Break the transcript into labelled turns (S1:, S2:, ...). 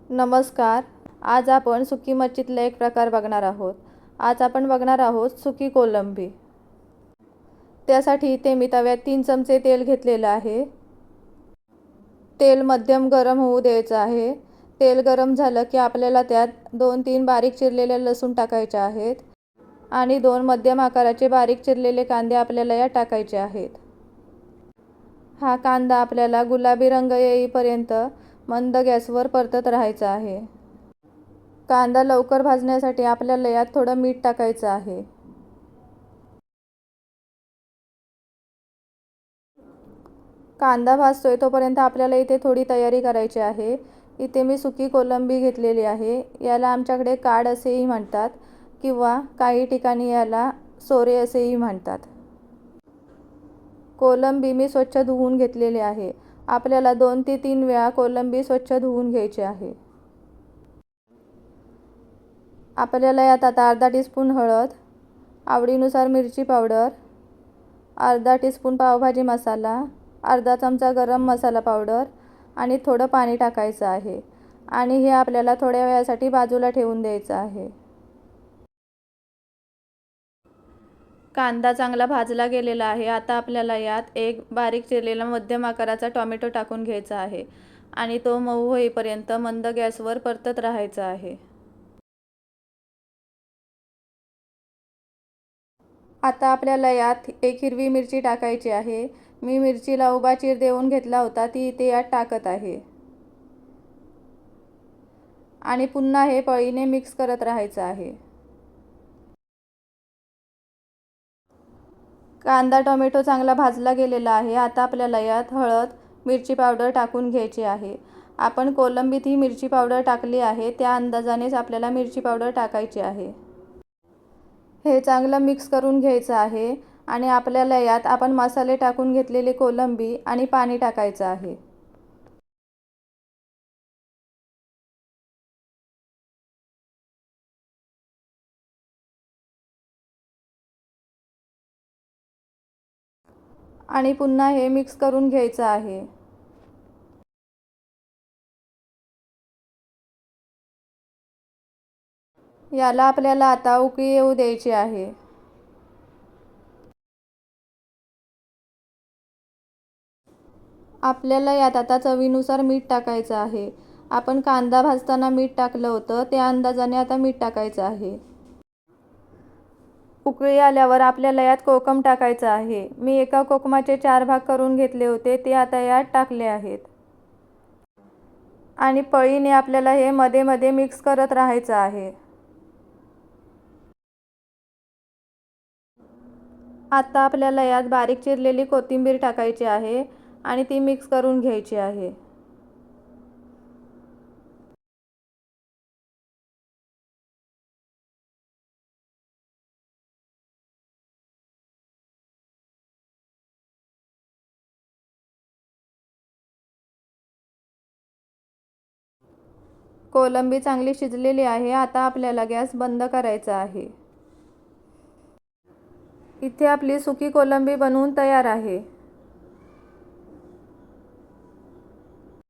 S1: नमस्कार. आज आपण सुकी मच्छीतला एक प्रकार बघणार आहोत. आज आपण बघणार आहोत सुकी कोलंबी. त्यासाठी इथे मी तव्यात 3 चमचे तेल घेतलेलं आहे. तेल मध्यम गरम होऊ द्यायचं आहे. तेल गरम झालं की आपल्याला त्यात 2-3 बारीक चिरलेले लसूण टाकायचे आहेत आणि 2 मध्यम आकाराचे बारीक चिरलेले कांदे आपल्याला यात टाकायचे आहेत. हा कांदा आपल्याला गुलाबी रंग येईपर्यंत मंद गॅसवर परतत राहायचा आहे. कांदा लवकर भाजण्यासाठी आपल्याला यात थोडं मीठ टाकायचं आहे. कांदा भाजतोय तोपर्यंत आपल्याला इथे थोडी तयारी करायची आहे. इथे मी सुकी कोलंबी घेतलेली आहे. याला आमच्याकडे काड असेही म्हणतात किंवा काही ठिकाणी याला सोरे असेही म्हणतात. कोलंबी मी स्वच्छ धुवून घेतलेली आहे. आपल्याला 2 ते 3 वेळा कोलंबी स्वच्छ धुवून घ्यायची आहे. आपल्याला यात आता अर्धा टीस्पून हळद, आवडीनुसार मिरची पावडर, अर्धा टीस्पून पावभाजी मसाला, अर्धा चमचा गरम मसाला पावडर आणि थोडं पाणी टाकायचं आहे आणि हे आपल्याला थोड्या वेळासाठी बाजूला ठेवून द्यायचं आहे. कांदा चांगला भाजला गेलेला आहे. आता आपल्याला यात एक बारीक चिरलेला मध्यम आकाराचा टोमॅटो टाकून घ्यायचा आहे आणि तो मऊ होईपर्यंत मंद गॅसवर परतत राहायचं आहे. आता आपल्याला यात एक हिरवी मिरची टाकायची आहे. मी मिरचीला उभा चीर देऊन घेतला होता, ती इथे यात टाकत आहे आणि पुन्हा हे पळीने मिक्स करत राहायचं आहे. कांदा टोमॅटो चांगला भाजला गेलेला आहे. आता आपल्याला यात हळद, मिरची पावडर टाकून घ्यायची आहे. आपण कोलंबीत ही मिरची पावडर टाकली आहे, त्या अंदाजानेच आपल्याला मिरची पावडर टाकायची आहे. हे चांगलं मिक्स करून घ्यायचं आहे आणि आपल्याला यात आपण मसाले टाकून घेतलेले कोलंबी आणि पाणी टाकायचं आहे. आणि पुन्हा हे मिक्स करून घ्यायचं आहे. याला आपल्याला आता उकळी येऊ द्यायची आहे. आपल्याला यात आता चवीनुसार मीठ टाकायचं आहे. आपण कांदा भाजताना मीठ टाकलं होतं, त्या अंदाजाने आता मीठ टाकायचं आहे. उकळी आल्यावर आपल्याला यात कोकम टाकायचं आहे. मी एका कोकमाचे 4 भाग करून घेतले होते, ते आता यात टाकले आहेत आणि पळीने आपल्याला हे मध्ये मध्ये मिक्स करत राहायचं आहे. आता आपल्याला यात बारीक चिरलेली कोथिंबीर टाकायची आहे आणि ती मिक्स करून घ्यायची आहे. कोलंबी चांगली शिजलेली आहे. आता आपल्याला गॅस बंद करायचा आहे. इथे आपली सुकी कोलंबी बनवून तयार आहे.